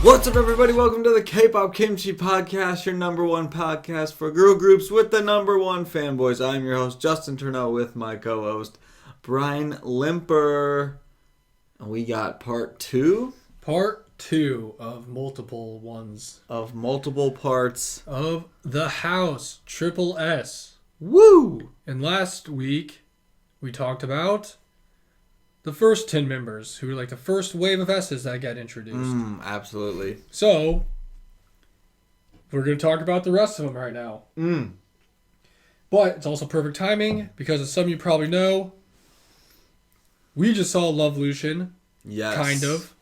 What's up, everybody? Welcome to the K-Pop Kimchi Podcast, your number one podcast for girl groups with the number one fanboys. I'm your host, Justin Turneau, with my co-host, Brian Limper. And we got part two? Part two of multiple ones. Of multiple parts. Of the HAUS, trioleS. Woo! And last week, we talked about the first 10 members, who were like the first wave of S's that got introduced. Absolutely. So, we're going to talk about the rest of them right now. But it's also perfect timing, because as some of you probably know, we just saw LOVElution, kind of,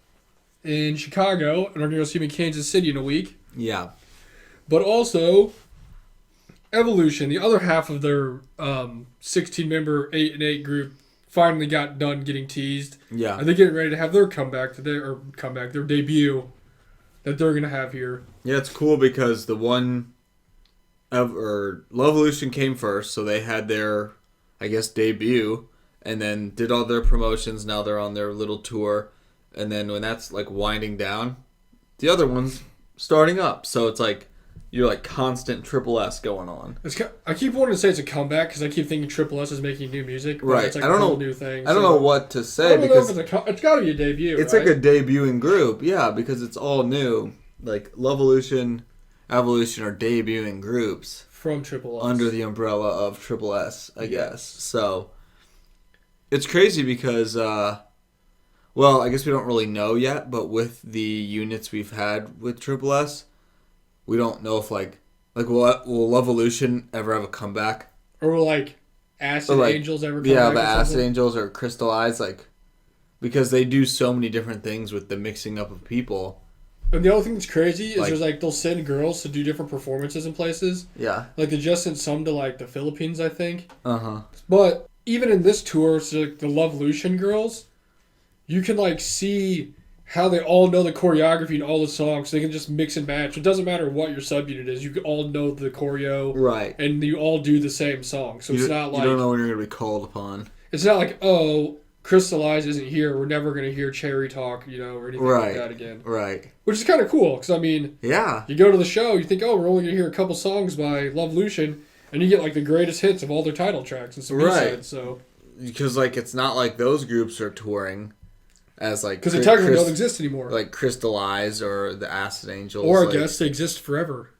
in Chicago, and we're going to go see them in Kansas City in a week. Yeah. But also, LOVElution, the other half of their 16-member 8 and 8 group, finally got done getting teased. Yeah. And they're getting ready to have their their debut that they're going to have here. Yeah, it's cool because the one LOVElution came first, so they had their, I guess, debut, and then did all their promotions. Now they're on their little tour, and then when that's like winding down, the other one's starting up. So it's like you're like constant trioleS going on. I keep wanting to say it's a comeback because I keep thinking trioleS is making new music. But right. It's like I don't a whole know. New thing. I don't know what to say because it's got to be a debut. It's right? like a debuting group, yeah, because it's all new. Like LOVElution, LOVElution are debuting groups from trioleS under the umbrella of trioleS, I guess. So it's crazy because, well, I guess we don't really know yet, but with the units we've had with trioleS, we don't know if will LOVElution ever have a comeback? Or will Acid Angels ever come back? Yeah, the Acid Angels or trioleS, because they do so many different things with the mixing up of people. And the other thing that's crazy is they'll send girls to do different performances in places. Yeah. They just sent some to the Philippines, I think. Uh-huh. But even in this tour, so the LOVElution girls, you can see how they all know the choreography and all the songs. So they can just mix and match. It doesn't matter what your subunit is. You all know the choreo. Right. And you all do the same song. So it's not you don't know when you're going to be called upon. It's not trioleS isn't here. We're never going to hear Cherry talk, or anything like that again. Right. Which is kind of cool. Because, yeah. You go to the show, you think, we're only going to hear a couple songs by LOVElution. And you get the greatest hits of all their title tracks and some B-sides. So. Because it's not like those groups are touring as because they technically don't exist anymore. Like trioleS or the Acid Angels. Or I guess they exist forever.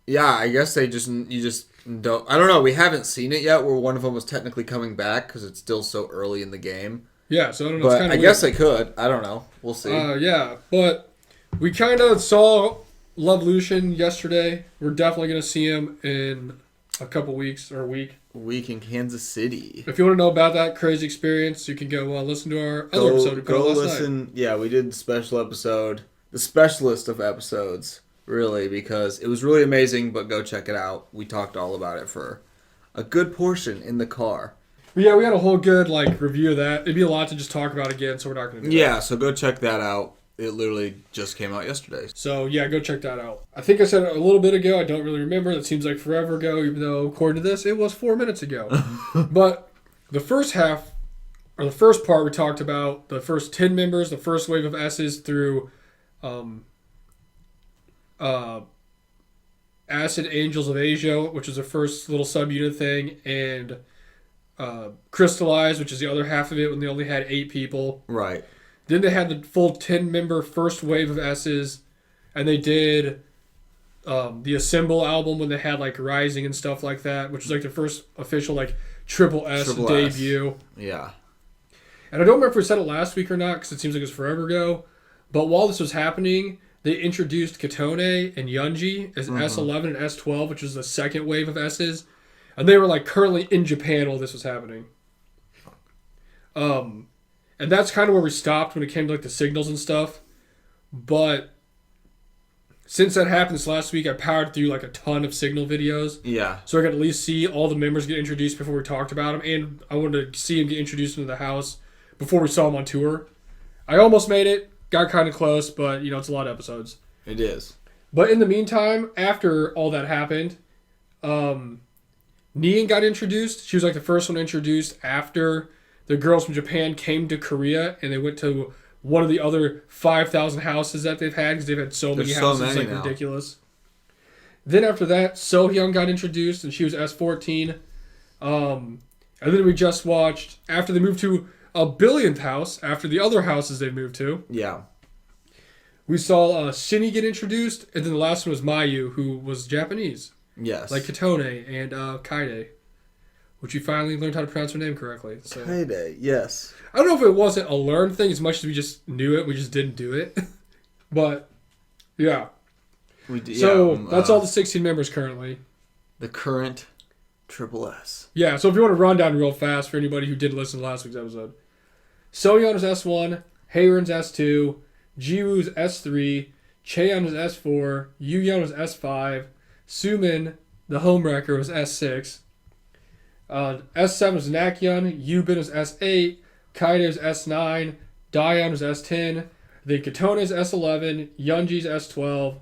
Yeah, I guess you just don't. I don't know. We haven't seen it yet where one of them was technically coming back because it's still so early in the game. Yeah, so I don't know. But I guess they could. I don't know. We'll see. Yeah, but we kind of saw LOVElution yesterday. We're definitely going to see him in a couple weeks or a week. Week in Kansas City. If you want to know about that crazy experience, you can go listen to our other episode. Go listen. Night. Yeah, we did the special episode, the specialist of episodes, really, because it was really amazing. But go check it out. We talked all about it for a good portion in the car. But yeah, we had a whole good review of that. It'd be a lot to just talk about again, so we're not going to do that. Yeah, so go check that out. It literally just came out yesterday. So, yeah, go check that out. I think I said it a little bit ago. I don't really remember. That seems like forever ago, even though, according to this, it was 4 minutes ago. But the first half, or the first part, we talked about the first 10 members, the first wave of S's through Acid Angels of Asia, which is the first little subunit thing, and trioleS, which is the other half of it when they only had 8 people. Right. Then they had the full 10-member first wave of S's, and they did the Assemble album when they had Rising and stuff like that, which was the first official trioleS debut. Yeah. And I don't remember if we said it last week or not because it seems like it was forever ago. But while this was happening, they introduced Katone and Yoongi as S11 and S12, which was the second wave of S's, and they were currently in Japan while this was happening. And that's kind of where we stopped when it came to the signals and stuff. But since that happened this last week, I powered through a ton of signal videos. Yeah. So I could at least see all the members get introduced before we talked about them. And I wanted to see them get introduced into the HAUS before we saw them on tour. I almost made it. Got kind of close, but, it's a lot of episodes. It is. But in the meantime, after all that happened, Neon got introduced. She was the first one introduced after the girls from Japan came to Korea, and they went to one of the other 5,000 houses that they've had because they've had so many There's houses. so many It's like now. ridiculous. Then after that, Sohyun got introduced and she was S14. And then we just watched, after they moved to a billionth house, after the other houses they moved to, Yeah. we saw Shinny get introduced, and then the last one was Mayu, who was Japanese. Yes. Like Katone and Kaide, which you finally learned how to pronounce her name correctly. So. Kaide, yes. I don't know if it wasn't a learned thing as much as we just knew it, we just didn't do it. But, yeah. That's all the 16 members currently. The current trioleS. Yeah, so if you want to run down real fast for anybody who did listen to last week's episode. Soyeon is S1, Haeren's S2, Jiwoo's S3, Cheon was S4, Yuyeon was S5, Sumin, the homewrecker, was S6, S7 was Nakyeon, Yubin was S8, Kaide was S9, Daeon was S10, then Katone is S11, Yeonji's S12,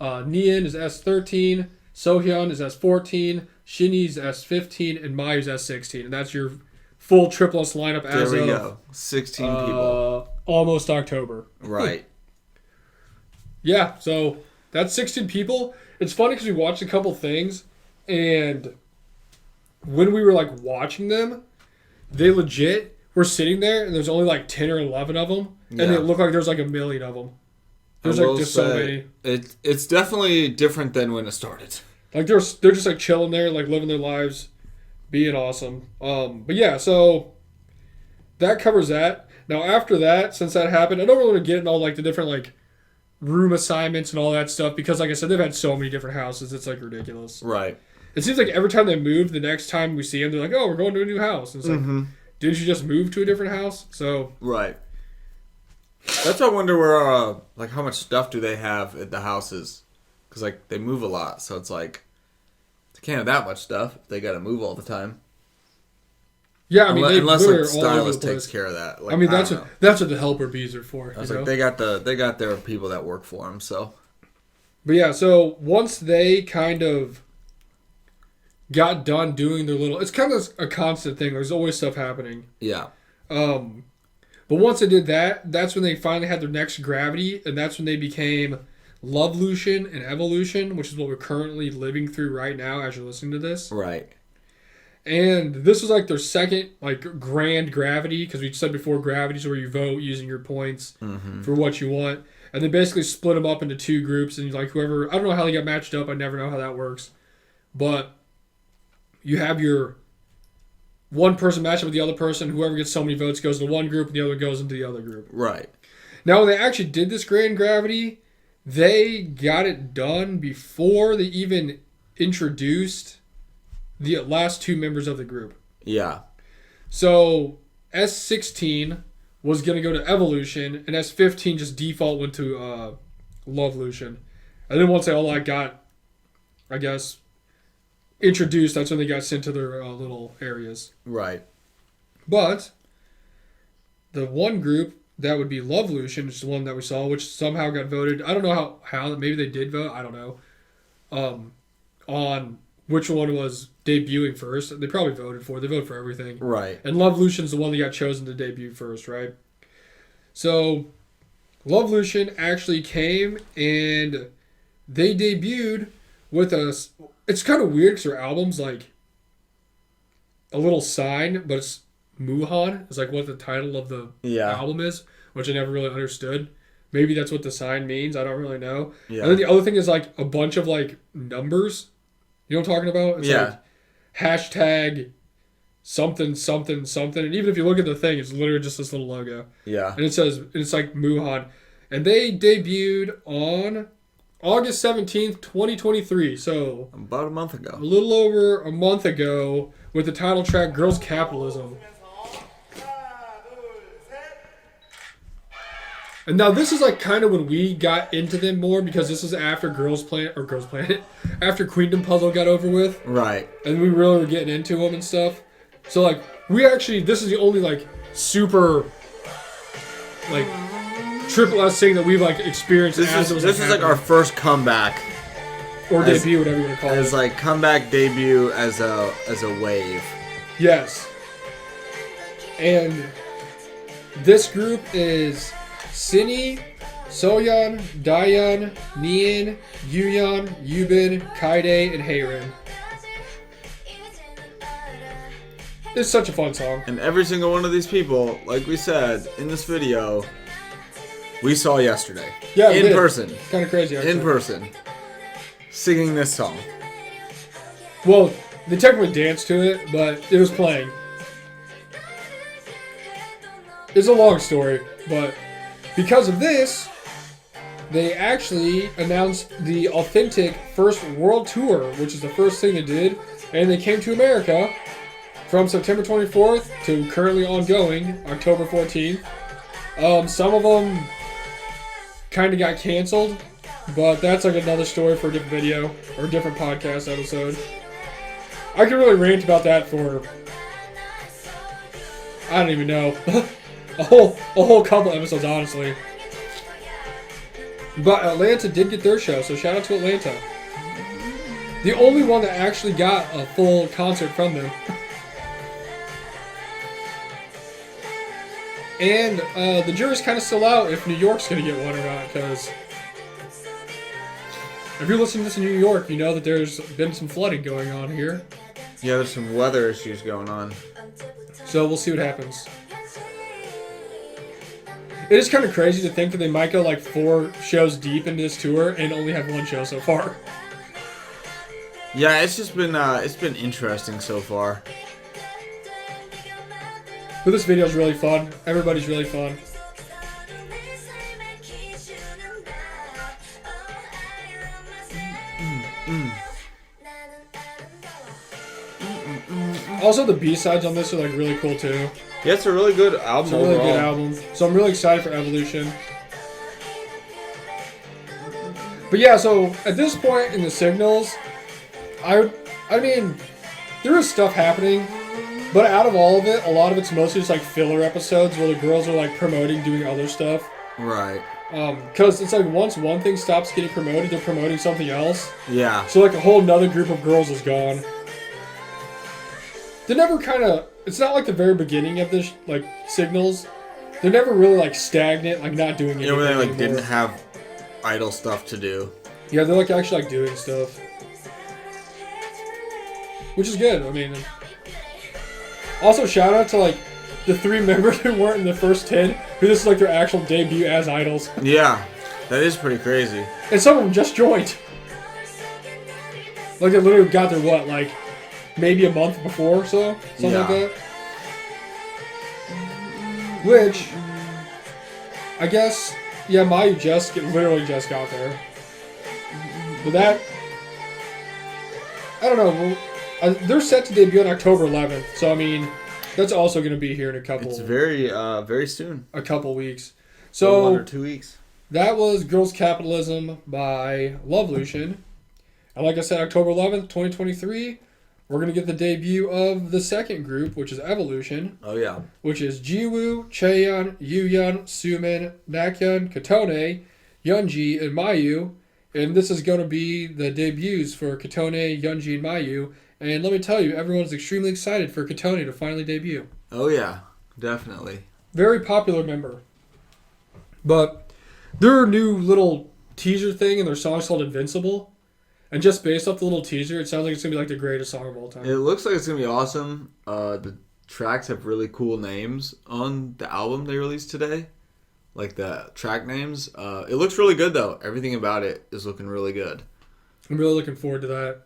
Nian is S13, Sohyun is S14, Shinny's S15, and Mayu's S16. And that's your full trioleS lineup as There we of go. 16 people. Almost October. Right. Yeah, so that's 16 people. It's funny because we watched a couple things, and when we were like watching them, they legit were sitting there, and there's only like 10 or 11 of them, and Yeah. it looked like there's like a million of them. There's like just so many. It's definitely different than when it started. Like they're just like chilling there, like living their lives, being awesome. But yeah, so that covers that. Now after that, since that happened, I don't really want to get into all like the different like room assignments and all that stuff because, like I said, they've had so many different houses. It's like ridiculous. Right. It seems like every time they move, the next time we see them, they're like, "Oh, we're going to a new house." And it's like, didn't you just move to a different house? So Right. That's why I wonder where, like, how much stuff do they have at the houses? Because, like, they move a lot, so it's like, they can't have that much stuff if they got to move all the time. yeah, I mean, Unless they're like, all over stylist the place. takes care of that. Like, I mean, don't know. that's what the helper bees are for. I was you like, know? they got their people that work for them, so. But yeah, so once they kind of got done doing their little, it's kind of a constant thing. There's always stuff happening. Yeah. But once they did that, that's when they finally had their next gravity, and that's when they became LOVElution and EVOlution, which is what we're currently living through right now as you're listening to this. Right. And this was like their second like grand gravity, because we said before gravities where you vote using your points for what you want. And they basically split them up into two groups, and like whoever, I don't know how they got matched up, I never know how that works. But you have your one person match up with the other person, whoever gets so many votes goes into one group and the other goes into the other group. Right. Now when they actually did this grand gravity, they got it done before they even introduced the last two members of the group. Yeah. So S16 was going to go to EVOlution, and S15 just default went to LOVElution. And then once they all got, I guess, introduced, that's when they got sent to their little areas. Right. But the one group that would be LOVElution, which is the one that we saw, which somehow got voted. I don't know how maybe they did vote. I don't know. On which one was debuting first. They probably voted for it. They vote for everything. Right. And LOVElution's the one that got chosen to debut first, right? So LOVElution actually came and they debuted with us. It's kind of weird because their album's like a little sign, but it's Muhan. It's like what the title of the album is, which I never really understood. Maybe that's what the sign means. I don't really know. Yeah. And then the other thing is like a bunch of like numbers. You know what I'm talking about? It's like hashtag something, something, something. And even if you look at the thing, it's literally just this little logo. Yeah. And it says, it's like Muhan. And they debuted on August 17th, 2023. So About a month a ago. little over a month ago with the title track Girls Capitalism. And now this is like kind of when we got into them more because this is after Girls Planet, after Queendom Puzzle got over with. Right. And we really were getting into them and stuff. So like we actually, this is the only like super like trioleS thing that we've like experienced. This is like our first comeback. Or debut, whatever you want to call it. As like comeback debut as a wave. Yes. And this group is Sini, Soyeon, Daeyeon, Neon, Yuyeon, Yubin, Kaide, and Heirin. It's such a fun song. And every single one of these people, like we said in this video, we saw yesterday. Yeah, in person. Kind of crazy, actually. In person. Singing this song. Well, they technically danced to it, but it was playing. It's a long story, but because of this, they actually announced the authentic first world tour, which is the first thing they did, and they came to America from September 24th to currently ongoing, October 14th. Some of them kind of got canceled, but that's like another story for a different video or a different podcast episode. I could really rant about that for, I don't even know, a whole couple episodes, honestly. But Atlanta did get their show, so shout out to Atlanta. The only one that actually got a full concert from them. And the jury's kind of still out if New York's going to get one or not, because if you're listening to this in New York, you know that there's been some flooding going on here. Yeah, there's some weather issues going on. So we'll see what happens. It is kind of crazy to think that they might go like 4 shows deep into this tour and only have 1 show so far. Yeah, it's been interesting so far. But this video is really fun. Everybody's really fun. Also, the B-sides on this are like really cool too. Yeah, it's a really good album. It's a really good album. So I'm really excited for Evolution. But yeah, so at this point in the signals, I mean, there is stuff happening, but out of all of it, a lot of it's mostly just like filler episodes where the girls are like promoting doing other stuff. Right. Because it's like once one thing stops getting promoted, they're promoting something else. Yeah. So like a whole nother group of girls is gone. They never kind of. It's not like the very beginning of this like signals. They're never really like stagnant, like not doing anything. You know, when they like anymore. didn't have idle stuff to do. Yeah, they're like actually like doing stuff, which is good. I mean, also shout out to like the 3 members who weren't in the first 10, who this is like their actual debut as idols. Yeah, that is pretty crazy. And some of them just joined. Like they literally got their what, like maybe a month before or so, something like that. Which, I guess, yeah, Mayu literally just got there. But that, I don't know. They're set to debut on October 11th, so I mean, that's also going to be here in a couple. It's very soon. A couple weeks. So 1 or 2 weeks. That was Girls Capitalism by LOVElution. And like I said, October 11th, 2023, we're going to get the debut of the second group, which is Evolution. Oh, yeah. Which is Jiwoo, Chaeyeon, Yuyeon, Sumin, Nakyun, Katone, Yeonji, and Mayu. And this is going to be the debuts for Katone, Yeonji, and Mayu. And let me tell you, everyone's extremely excited for Katone to finally debut. Oh, yeah. Definitely. Very popular member. But their new little teaser thing and their song's called Invincible. And just based off the little teaser, it sounds like it's going to be like the greatest song of all time. It looks like it's going to be awesome. The tracks have really cool names on the album they released today. Like the track names. It looks really good, though. Everything about it is looking really good. I'm really looking forward to that.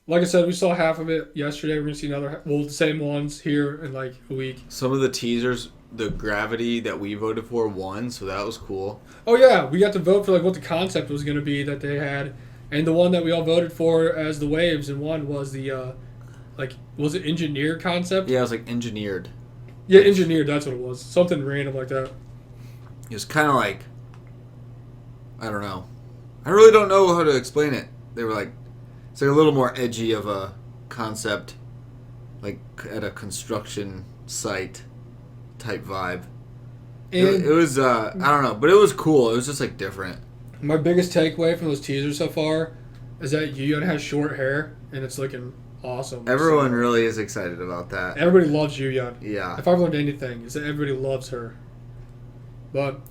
Like I said, we saw half of it yesterday. We're going to see the same ones here in like a week. Some of the teasers, the Gravity that we voted for won, so that was cool. Oh, yeah. We got to vote for like what the concept was going to be that they had. And the one that we all voted for as the Waves and won was the, was it engineer concept? Yeah, it was like engineered. Yeah, engineered, that's what it was. Something random like that. It was kind of like, I don't know. I really don't know how to explain it. They were like, it's like a little more edgy of a concept, like at a construction site type vibe. And It was, I don't know, but it was cool. It was just like different. my biggest takeaway from those teasers so far is that Yuyeon has short hair, and it's looking awesome. Everyone really is excited about that. Everybody loves Yuyeon. Yeah. If I've learned anything, is that everybody loves her. But,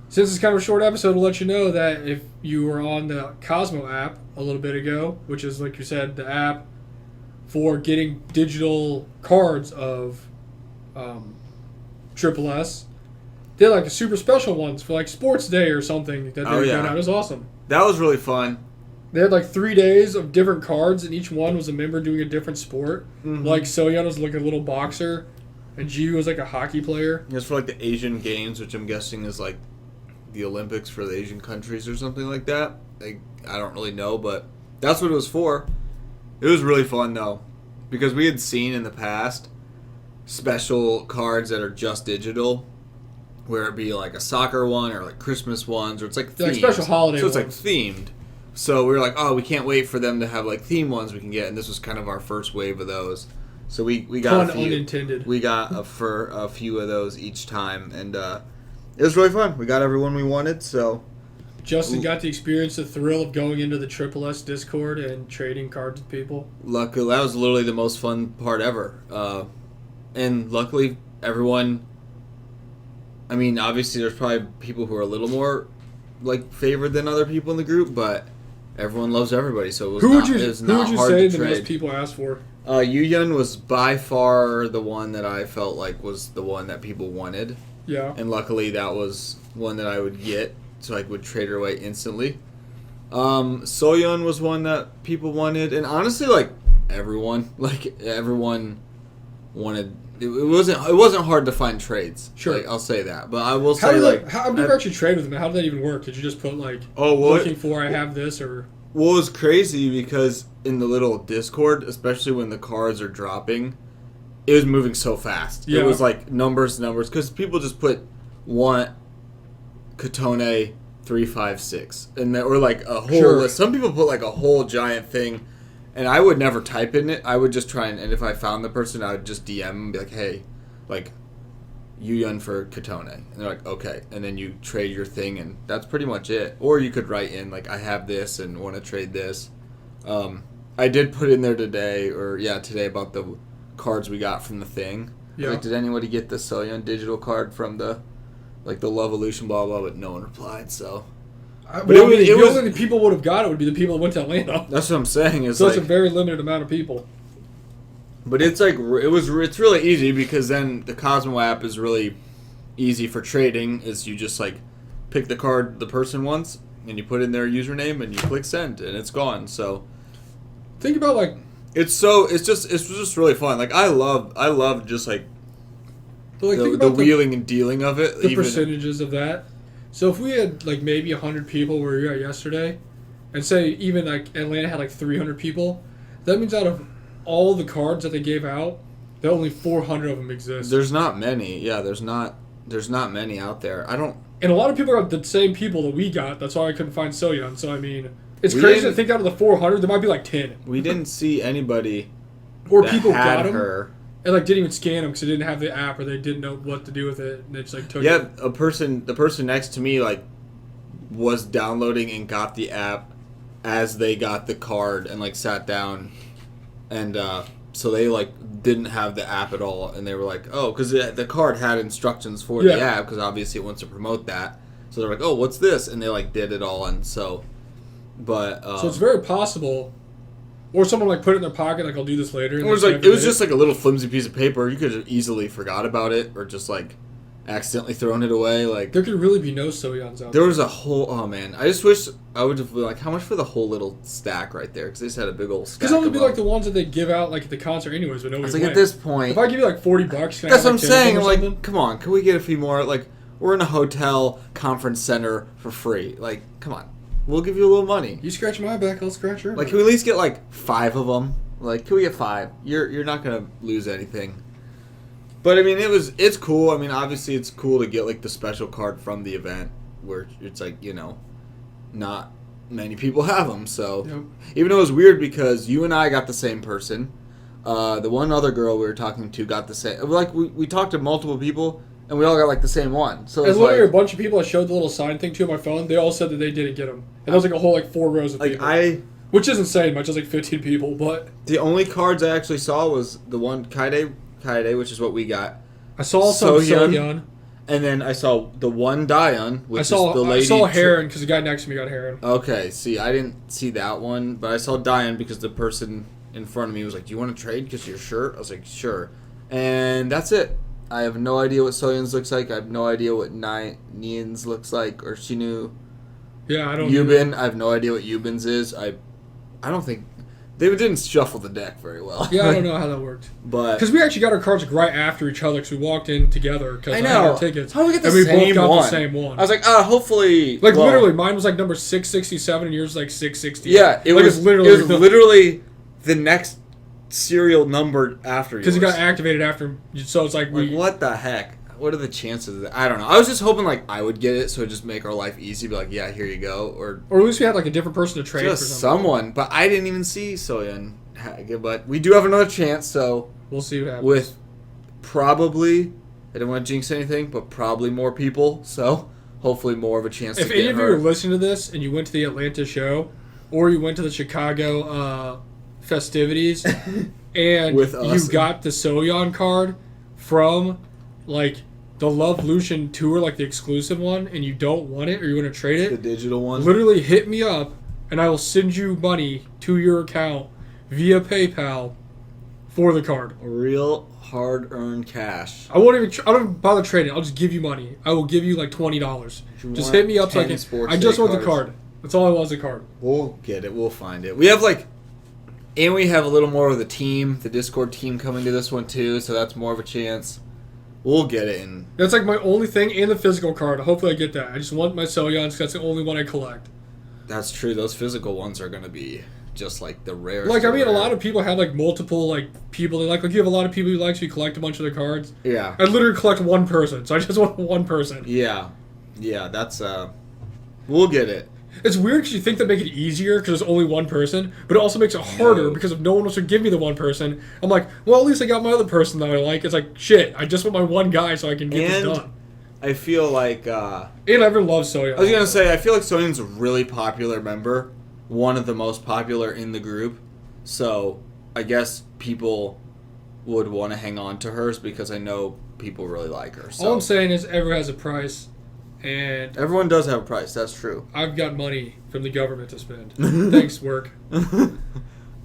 since it's kind of a short episode, we'll let you know that if you were on the Cosmo app a little bit ago, which is, like you said, the app for getting digital cards of trioleS, they had, like, a super special ones for, like, Sports Day or something that they were going out. It was awesome. That was really fun. They had, like, 3 days of different cards, and each one was a member doing a different sport. Mm-hmm. Like, Soyeon was, like, a little boxer, and Ji was, like, a hockey player. It was for, like, the Asian Games, which I'm guessing is, like, the Olympics for the Asian countries or something like that. I don't really know, but that's what it was for. It was really fun, though, because we had seen in the past special cards that are just digital, where it be like a soccer one or like Christmas ones, or it's like themed. Like special holiday ones. So it's like themed. So we were like, oh, we can't wait for them to have like theme ones we can get, and this was kind of our first wave of those. So we got Pun unintended. We got a few of those each time, and it was really fun. We got everyone we wanted, so... Justin got to experience the thrill of going into the trioleS Discord and trading cards with people. Luckily, that was literally the most fun part ever. And luckily, everyone... I mean, obviously, there's probably people who are a little more, like, favored than other people in the group, but everyone loves everybody, so it was who not would you say the most people asked for? Yuyun was by far the one that I felt like was the one that people wanted. Yeah. And luckily that was one that I would get, so I would trade her away instantly. Soyeon was one that people wanted, and honestly, like, everyone wanted... It wasn't hard to find trades. Sure. Like, I'll say that. But I will say, how did you actually trade with them? How did that even work? Did you just put, like, looking for I have this, or... Well, it was crazy because in the little Discord, especially when the cards are dropping, it was moving so fast. Yeah. It was like numbers, because people just put want Katone 356, or like a whole list. Some people put like a whole giant thing, and I would never type in it. I would just try and if I found the person, I would just DM them and be like, hey, like, Yuyun for Katone. And they're like, okay. And then you trade your thing, and that's pretty much it. Or you could write in, like, I have this and want to trade this. I did put in there today about the cards we got from the thing. Yeah. Like, did anybody get the Soyeon digital card from the LOVElution, blah, blah, but no one replied, so. The only people would have got it would be the people that went to Atlanta. That's what I'm saying. It's a very limited amount of people. But it's like it's really easy because then the Cosmo app is really easy for trading. Is you just like pick the card the person wants and you put in their username and you click send and it's gone. So think about like it's just really fun. Like I love just like the wheeling and dealing of it. The percentages of that. So if we had like maybe 100 people where we were at yesterday, and say even like Atlanta had like 300 people, that means out of all the cards that they gave out, that only 400 of them exist. There's not many. Yeah, there's not many out there. And a lot of people got the same people that we got. That's why I couldn't find Soyeon. So I mean, it's crazy to think out of the 400, there might be like 10. We didn't see anybody. Or people got them her. And like didn't even scan them because they didn't have the app or they didn't know what to do with it. And they just like took it. Yeah, the person next to me like was downloading and got the app as they got the card and like sat down. And so they like didn't have the app at all, and they were like, "Oh," because the card had instructions for the app, because obviously it wants to promote that. So they're like, "Oh, what's this?" And they like did it all, and so, but so it's very possible, or someone like put it in their pocket, like I'll do this later. And it was just like a little flimsy piece of paper. You could have easily forgot about it, or just like accidentally thrown it away. Like there could really be no Soyeons out there. There was a whole. Oh man, I just wish I would have like how much for the whole little stack right there, because they just had a big old stack. Because it would be like the ones that they give out like at the concert anyways, but nobody. It's like at this point, if I give you like $40, can that's I what I'm saying. Like, come on, can we get a few more? Like we're in a hotel conference center for free. Like come on, we'll give you a little money. You scratch my back, I'll scratch your back. Like can we at least get like 5 of them? Like can we get 5? You're not gonna lose anything. But I mean, it's cool. I mean, obviously, it's cool to get like the special card from the event, where it's like not many people have them. So even though it was weird because you and I got the same person, the one other girl we were talking to got the same. Like we talked to multiple people and we all got like the same one. So and literally a bunch of people I showed the little sign thing to on my phone. They all said that they didn't get them, and there was like a whole like 4 rows of people. Which isn't saying much. It's like 15 people, but the only cards I actually saw was the one Kaede, which is what we got. I saw some Soyeon. And then I saw the one Dion, which is the lady. I saw Heron because the guy next to me got Heron. Okay, see, I didn't see that one, but I saw Dion because the person in front of me was like, "Do you want to trade because of your shirt?" I was like, "Sure." And that's it. I have no idea what Soyeon's looks like. I have no idea what Nian's looks like, or Shinu. Yeah, I don't. Yubin, I have no idea what Yubin's is. I don't think they didn't shuffle the deck very well. Yeah, I don't know how that worked. But because we actually got our cards like right after each other, because we walked in together. Because I had know our tickets. How did we get the and same we both got one? the same one. I was like, hopefully. Like literally, mine was like number 667, and yours was like 660. Yeah, it like, was literally the next serial number after yours. Because it got activated after. So it's like what the heck? What are the chances of that? I don't know. I was just hoping like I would get it, so it'd just make our life easy. Be like, yeah, here you go, or at least we had like a different person to trade just for something. someone. But I didn't even see Soyeon. But we do have another chance, so we'll see what happens. With probably, I don't want to jinx anything, but probably more people. So hopefully more of a chance. If any of you are listening to this and you went to the Atlanta show, or you went to the Chicago festivities, and With us. you got the Soyeon card from like the LOVElution tour, like the exclusive one, and you don't want it or you want to trade it, the digital one, literally hit me up and I will send you money to your account via PayPal for the card. Real hard-earned cash. I won't even. I don't even bother trading. I'll just give you money. I will give you like $20. Just hit me up so I can. I just want the card. That's all I want is a card. We'll get it. We'll find it. We have and we have a little more of the team, the Discord team coming to this one too, so that's more of a chance. We'll get it. And that's like my only thing, and the physical card. Hopefully I get that. I just want my Soyeons because that's the only one I collect. That's true. Those physical ones are going to be just like the rarest. Like, I mean, a lot of people have like multiple like people they like. Like, you have a lot of people you like, so you collect a bunch of their cards. Yeah. I literally collect one person, so I just want one person. Yeah. Yeah, that's, we'll get it. It's weird because you think they make it easier because there's only one person, but it also makes it harder because if no one else would give me the one person, I'm like, well, at least I got my other person that I like. It's like, shit, I just want my one guy so I can get this done. I feel like, and everyone loves Soyeon. I was going to say, I feel like Soyeon's a really popular member. One of the most popular in the group. So, I guess people would want to hang on to hers because I know people really like her. So. All I'm saying is everyone has a price. And everyone does have a price. That's true. I've got money from the government to spend. Thanks, work.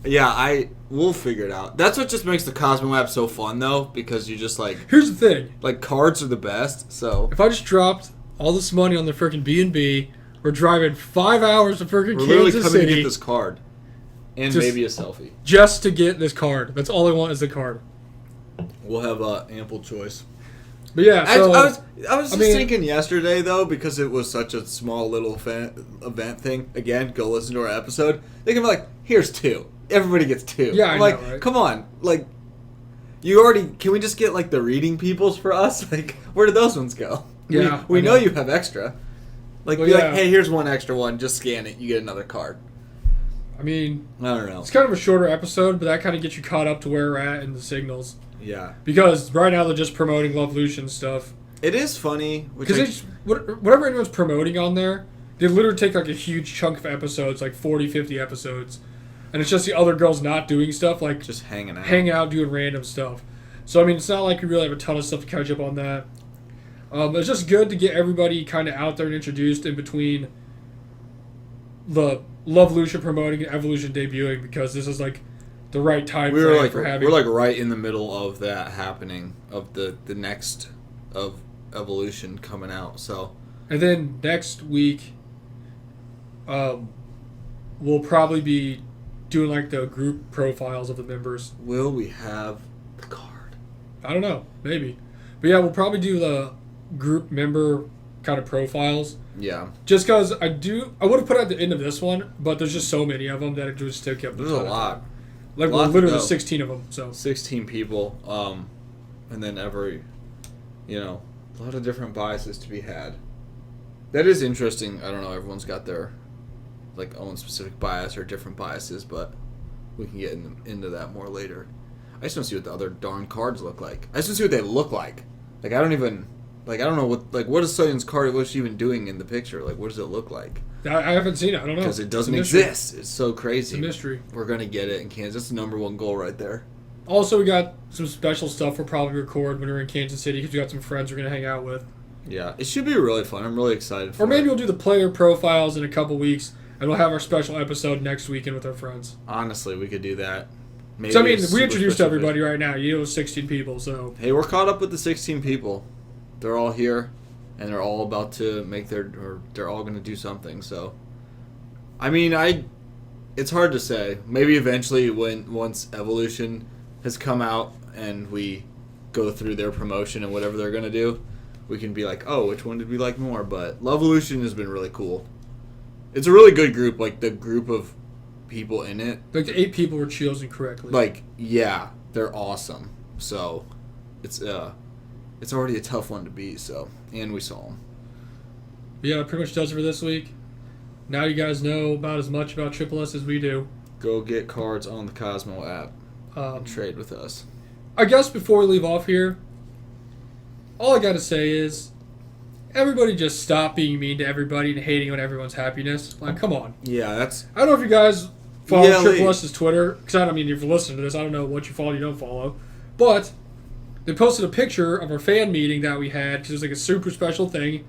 Yeah, we'll figure it out. That's what just makes the Cosmo app so fun, though, because you just like. Here's the thing. Like, cards are the best. So if I just dropped all this money on the freaking B&B, we're driving 5 hours to freaking Kansas City. We're literally coming to get this card, and maybe a selfie. Just to get this card. That's all I want is the card. We'll have ample choice. But yeah, so I was just thinking yesterday though, because it was such a small little event thing. Again, go listen to our episode. They can be like, "Here's 2. Everybody gets 2." Yeah, I'm I like, know, right? Come on, like, you already. Can we just get like the reading peoples for us? Like, where did those ones go? Yeah, we know you have extra. Like, well, be like, hey, here's one extra one. Just scan it. You get another card. I mean, I don't know. It's kind of a shorter episode, but that kind of gets you caught up to where we're at in the signals. Yeah. Because right now they're just promoting LOVElution stuff. It is funny. Because whatever anyone's promoting on there, they literally take like a huge chunk of episodes, like 40, 50 episodes. And it's just the other girls not doing stuff, like just hanging out, doing random stuff. So, I mean, it's not like we really have a ton of stuff to catch up on that. It's just good to get everybody kind of out there and introduced in between the LOVElution promoting and Evolution debuting, because this is like the right time for having. We're like right in the middle of that happening, of the next of Evolution coming out. So, and then next week, we'll probably be doing like the group profiles of the members. Will we have the card? I don't know, maybe, but yeah, we'll probably do the group member kind of profiles. Yeah. Just because I would have put it at the end of this one, but there's just so many of them that it just took up. There's a lot. Like, we're literally 16 of them. So 16 people, and then a lot of different biases to be had. That is interesting. I don't know. Everyone's got their own specific bias or different biases, but we can get into that more later. I just want to see what the other darn cards look like. I just want to see what they look like. Like, I don't know what is Soyeon's card? What's she even doing in the picture? Like, what does it look like? I haven't seen it. I don't know. Because it doesn't exist. It's so crazy. It's a mystery. We're going to get it in Kansas. That's the number one goal right there. Also, we got some special stuff we'll probably record when we're in Kansas City, because we got some friends we're going to hang out with. Yeah, it should be really fun. I'm really excited for Or maybe it. we'll do the player profiles in a couple weeks, and we'll have our special episode next weekend with our friends. Honestly, we could do that. Maybe So, I mean, a we super introduced special everybody right now. 16 people, so... Hey, we're caught up with the 16 people. They're all here, and they're all about to they're all going to do something, so... I mean, it's hard to say. Maybe eventually once Evolution has come out and we go through their promotion and whatever they're going to do, we can be like, oh, which one did we like more? But LOVElution has been really cool. It's a really good group, like the group of people in it. Like the 8 people were chosen correctly. Like, yeah, they're awesome. So, it's already a tough one to beat, so, and we saw them. Yeah, that pretty much does it for this week. Now you guys know about as much about trioleS as we do. Go get cards on the Cosmo app and trade with us. I guess before we leave off here, all I gotta say is, everybody just stop being mean to everybody and hating on everyone's happiness. Like, come on. Yeah, that's... I don't know if you guys follow Yeah, trioleS's Twitter, because I don't mean if you listen to this, I don't know what you follow, you don't follow. But they posted a picture of our fan meeting that we had, because it was like a super special thing,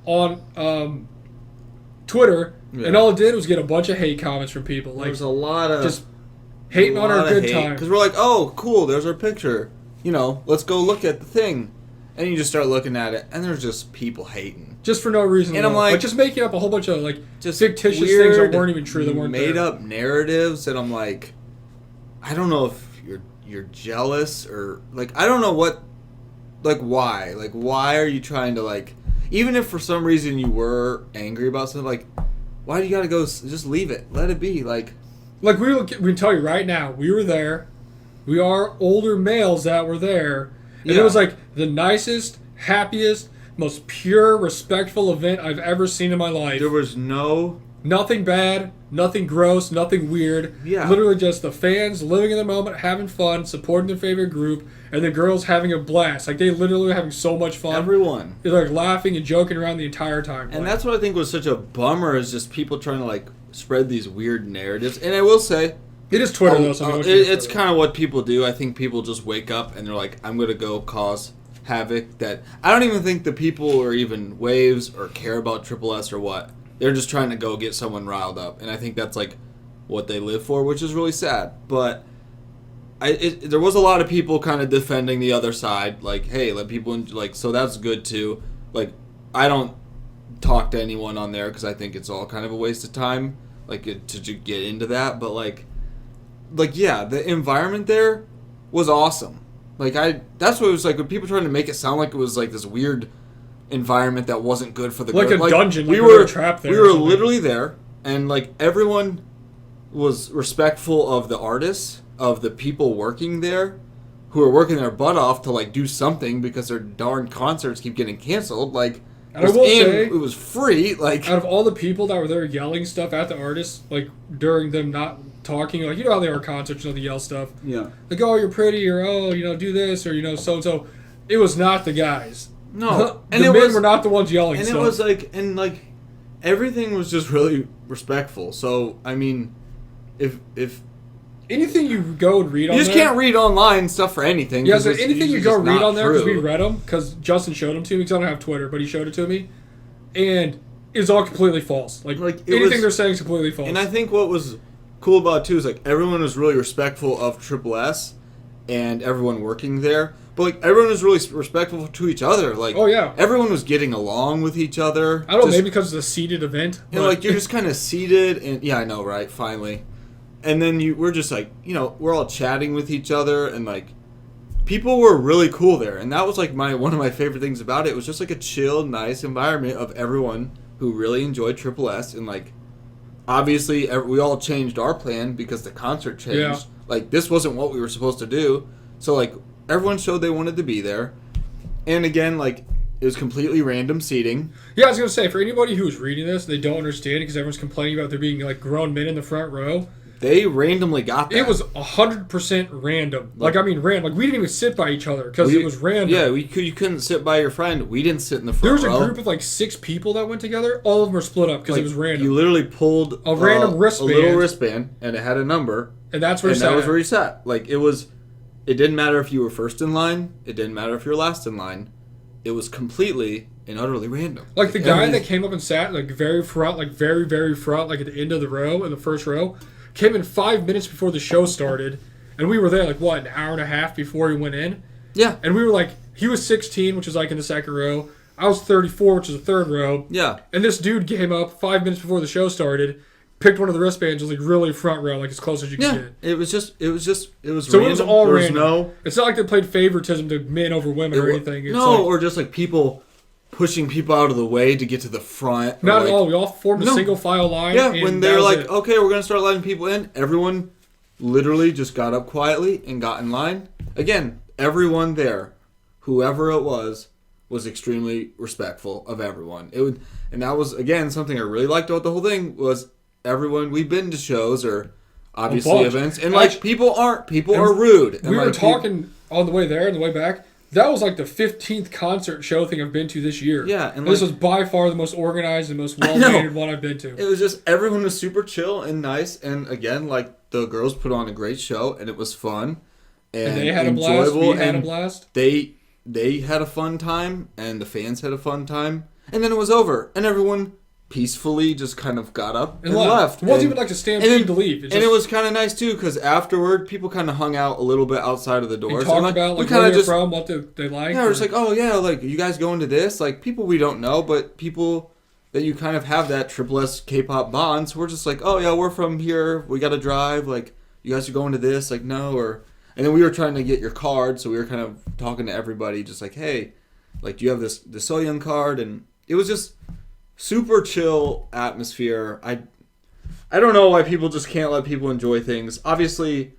on Twitter, Yeah. and all it did was get a bunch of hate comments from people. Like, There's a lot of... just hating on our good time. Because we're like, oh, cool, there's our picture. You know, let's go look at the thing. And you just start looking at it, and there's just people hating. Just for no reason. And at I'm all. like... just making up a whole bunch of, like, just fictitious weird, things that weren't even true, that weren't made there. up narratives, and I'm like, I don't know if you're jealous or like I don't know what, like why are you trying to like, even if for some reason you were angry about something, like why do you gotta go just leave it, let it be, like we can tell you right now, we were there. We are older males that were there, and Yeah. it was like the nicest, happiest, most pure, respectful event I've ever seen in my life. there was no Nothing bad, nothing gross, nothing weird. Yeah. Literally just the fans living in the moment, having fun, supporting their favorite group, and the girls having a blast. Like, they literally were having so much fun. everyone. They're like laughing and joking around the entire time. And that's what I think was such a bummer, is just people trying to like spread these weird narratives. And I will say, it is Twitter, though. So it's kind of what people do. I think people just wake up and they're like, I'm going to go cause havoc. That I don't even think the people or even Waves or care about trioleS or what. They're just trying to go get someone riled up. And I think that's like what they live for, which is really sad. But there was a lot of people kind of defending the other side. Like, hey, let people, like, so that's good too. Like, I don't talk to anyone on there because I think it's all kind of a waste of time, like, to get into that. But, like, yeah, the environment there was awesome. Like, that's what it was like, when people trying to make it sound like it was like this weird environment that wasn't good for the like girl. a dungeon. We like were trapped there. We were literally there, and like everyone was respectful of the artists, of the people working there, who are working their butt off to like do something because their darn concerts keep getting canceled. Like, and I will say, it was free. Like, out of all the people that were there yelling stuff at the artists, like during them not talking, like, you know how they are at concerts, you know, they yell stuff. Yeah. Like, oh, you're pretty, or oh, you know, do this, or you know, so and so. It was not the guys. No, and the men were not the ones yelling. And stuff. it was like everything was just really respectful. So I mean, if anything you go and read on you just there, can't read online stuff for anything. Yeah, so anything you go read on there, because we true. read them, because Justin showed them to me, because I don't have Twitter, but he showed it to me, and it's all completely false. Like anything they're saying is completely false. And I think what was cool about it too is like everyone was really respectful of trioleS and everyone working there. But like everyone was really respectful to each other. Like, oh yeah, everyone was getting along with each other. I don't know, maybe because it's a seated event. You know, like you're just kind of seated, and yeah, I know, right? Finally, and then we're just like, you know, we're all chatting with each other, and like people were really cool there, and that was like one of my favorite things about it. It was just like a chill, nice environment of everyone who really enjoyed trioleS, and like obviously we all changed our plan because the concert changed. Yeah. Like this wasn't what we were supposed to do, so like. Everyone showed they wanted to be there. And again, like, it was completely random seating. Yeah, I was going to say, for anybody who's reading this, they don't understand it because everyone's complaining about there being, like, grown men in the front row. They randomly got that. It was 100% random. Like, I mean, random. Like, we didn't even sit by each other because it was random. Yeah, you couldn't sit by your friend. We didn't sit in the front row. There was row. a group of, like, 6 people that went together. All of them were split up because like, it was random. You literally pulled a random wristband. A little wristband, and it had a number. And that's where that was where you sat. Like, it didn't matter if you were first in line. It didn't matter if you were last in line. it was completely and utterly random. Like the guy that came up and sat like very front, like very front, like at the end of the row, in the first row, came in 5 minutes before the show started, and we were there like what, an hour and a half before he went in. Yeah. And we were like, he was 16, which is like in the second row. I was 34, which is the third row. Yeah. And this dude came up 5 minutes before the show started, picked one of the wristbands, was like really front row, like as close as you could get. It was So random. it was all there was random. It's not like they played favoritism to men over women or anything. It's no, like, or just like people pushing people out of the way to get to the front. Not like, at all. We all formed a single file line. Yeah, when they're like, it. okay, we're going to start letting people in, everyone literally just got up quietly and got in line. Again, everyone there, whoever it was extremely respectful of everyone. And that was, again, something I really liked about the whole thing was everyone, we've been to shows or obviously events, and like people are rude. And we were like, talking on the way there and the way back. That was like the 15th concert show thing I've been to this year. Yeah, and this was by far the most organized and most well-mannered one I've been to. It was just, everyone was super chill and nice, and again, like, the girls put on a great show, and it was fun. And they had a blast, we had a blast. They had a fun time, and the fans had a fun time, and then it was over, and everyone peacefully just kind of got up and left. It wasn't even like a stampede to leave. It was kind of nice, too, because afterward, people kind of hung out a little bit outside of the doors. And talked about like, where they're from, what they like. Yeah, we're just like, oh, yeah, like, you guys going to this? Like, people we don't know, but people that you kind of have that trioleS K-pop bond, so we're just like, oh, yeah, we're from here, we got to drive, like, you guys are going to this? Like, no, or... And then we were trying to get your card, so we were kind of talking to everybody, just like, hey, like, do you have the Soyoung card? And it was just super chill atmosphere. I don't know why people just can't let people enjoy things. Obviously,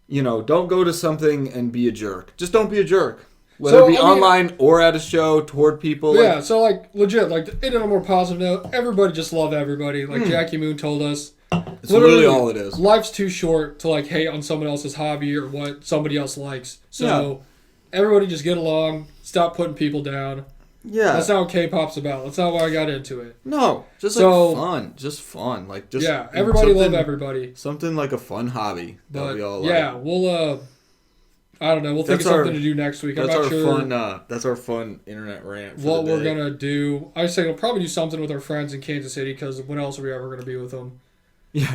you know, don't go to something and be a jerk. Just don't be a jerk. Whether it be online or at a show toward people. Yeah, so, like, legit, like, in a more positive note, everybody just love everybody. Like Jackie Moon told us. It's literally all it is. Life's too short to like hate on someone else's hobby or what somebody else likes. So everybody just get along. Stop putting people down. Yeah, that's not what K-pop's about. That's not why I got into it. No, just like fun, just fun. Like just everybody love everybody. Something like a fun hobby that we all like. Yeah, we'll I don't know. We'll think of something to do next week. I'm not sure. That's our fun internet rant. What we're gonna do? I say we'll probably do something with our friends in Kansas City because when else are we ever gonna be with them? Yeah,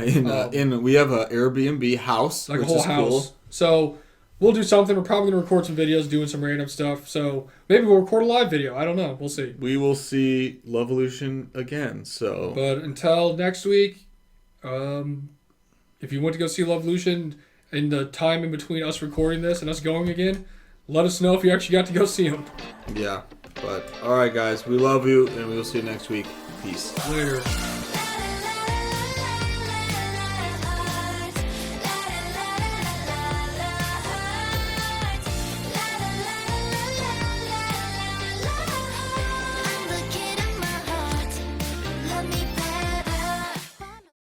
we have a Airbnb house, like a whole house. Cool. So we'll do something. We're probably gonna record some videos, doing some random stuff. So maybe we'll record a live video. I don't know. We'll see. We will see LOVElution again. So, but until next week, if you want to go see LOVElution in the time in between us recording this and us going again, let us know if you actually got to go see them. Yeah, but all right, guys, we love you, and we will see you next week. Peace. Later.